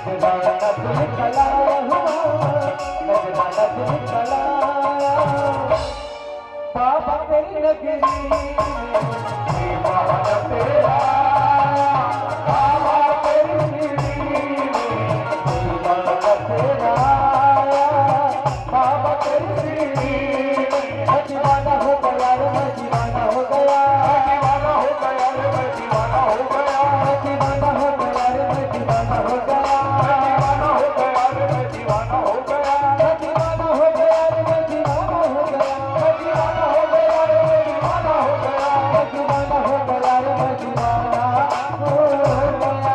नजराना दिल चला हुआ, नजराना दिल चला बाबा तेरी नगरी में दीवाना तेरा, बाबा तेरी नगरी में दीवाना तेरा, बाबा तेरी नगरी में मैं दीवाना हो गया रे, मैं दीवाना हो गया, दीवाना हो गया रे, मैं दीवाना हो गया, दीवाना हो गया रे, मैं दीवाना हो गया, दीवाना हो गया रे, मैं दीवाना हो गया, दीवाना हो गया रे, मैं दीवाना हो गया, दीवाना हो गया रे, मैं दीवाना हो गया, दीवाना हो गया रे, मैं दीवाना हो गया।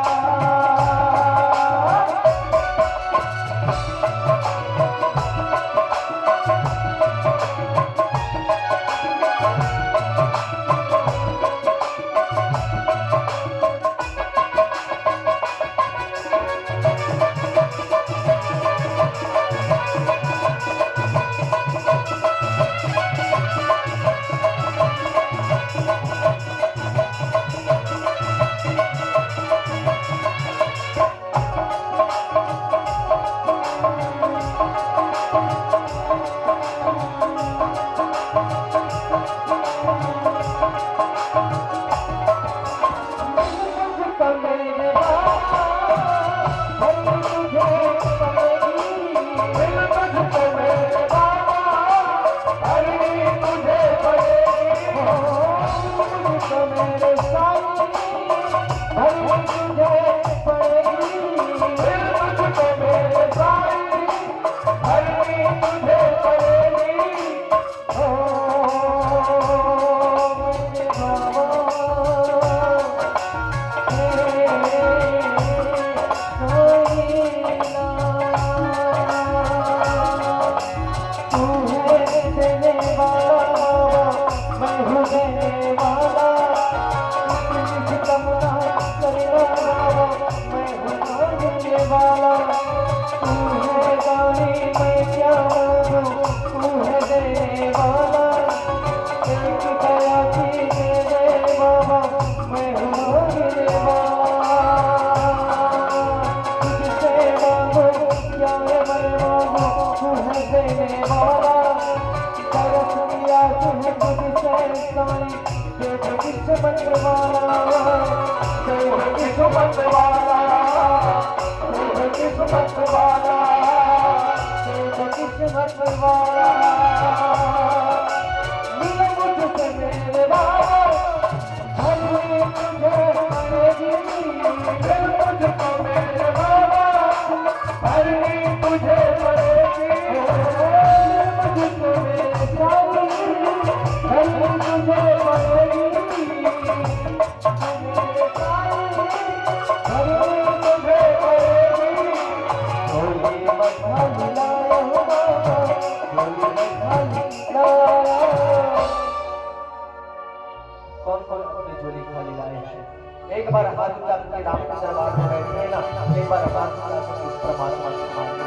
एक बार हाथ उठा के राम के दरबार में बैठे ना, एक बार हाथ उठा के उस परमात्मा से मांगे,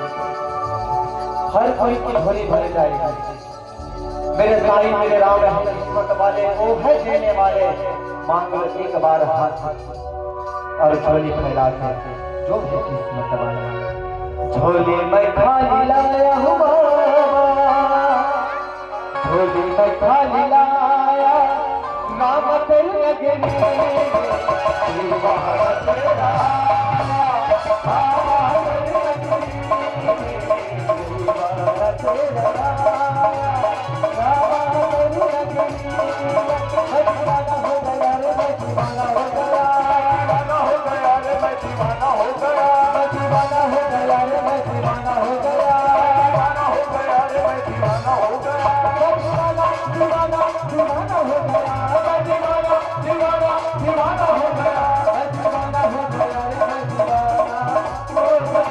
हर कोई की झोली भर जाएगी। मेरे साईं मेरे राम है किस्मत वाले, वो है देने वाले, मांगो एक बार हाथ और झोली फैला के, जो है किस्मत वाला। झोली में खाली लाया हूँ बाबा, झोली में खाली लाया, नाम तेरी नगरी दीवाना तेरा, बाबा तेरी नगरी दीवाना तेरा, बाबा तेरी नगरी मैं दीवाना हो गया रे, मैं दीवाना हो गया, दीवाना हो गया रे, मैं दीवाना हो गया, दीवाना हो गया रे, मैं दीवाना हो गया, दीवाना हो गया रे, मैं दीवाना हो गया, दीवाना दीवाना दीवाना हो गया, मैं दीवाना दीवाना दीवाना हो गया, मैं दीवाना हो गया रे, मैं दीवाना हो गया।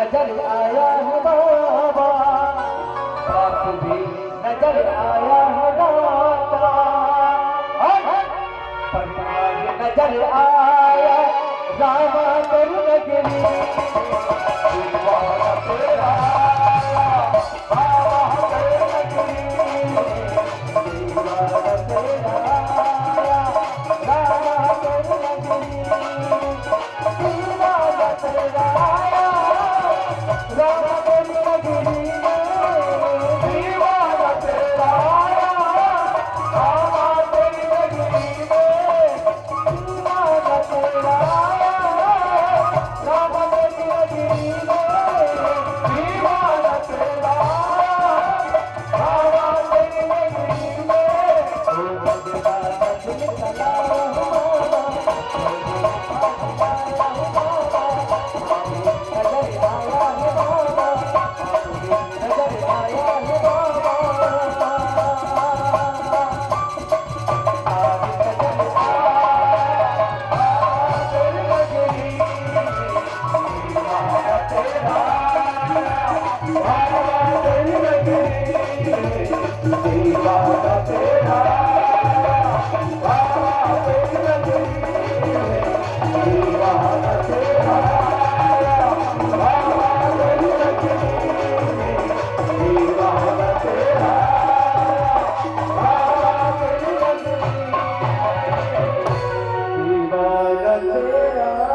नजर आया है बाबा, बाप भी नजर आया है दाता, परिवार नजर आया रामा करुणगिरी, दीवाना तेरा बाबा करुणगिरी, दीवाना तेरा रामा करुणगिरी, दीवाना तेरा रामा करुणगिरी, दीवाना तेरा रामा करुणगिरी, दीवाना तेरा रामा करुणगिरी, दीवाना तेरा रामा करुणगिरी, ओ भगवान तुम चला तेरा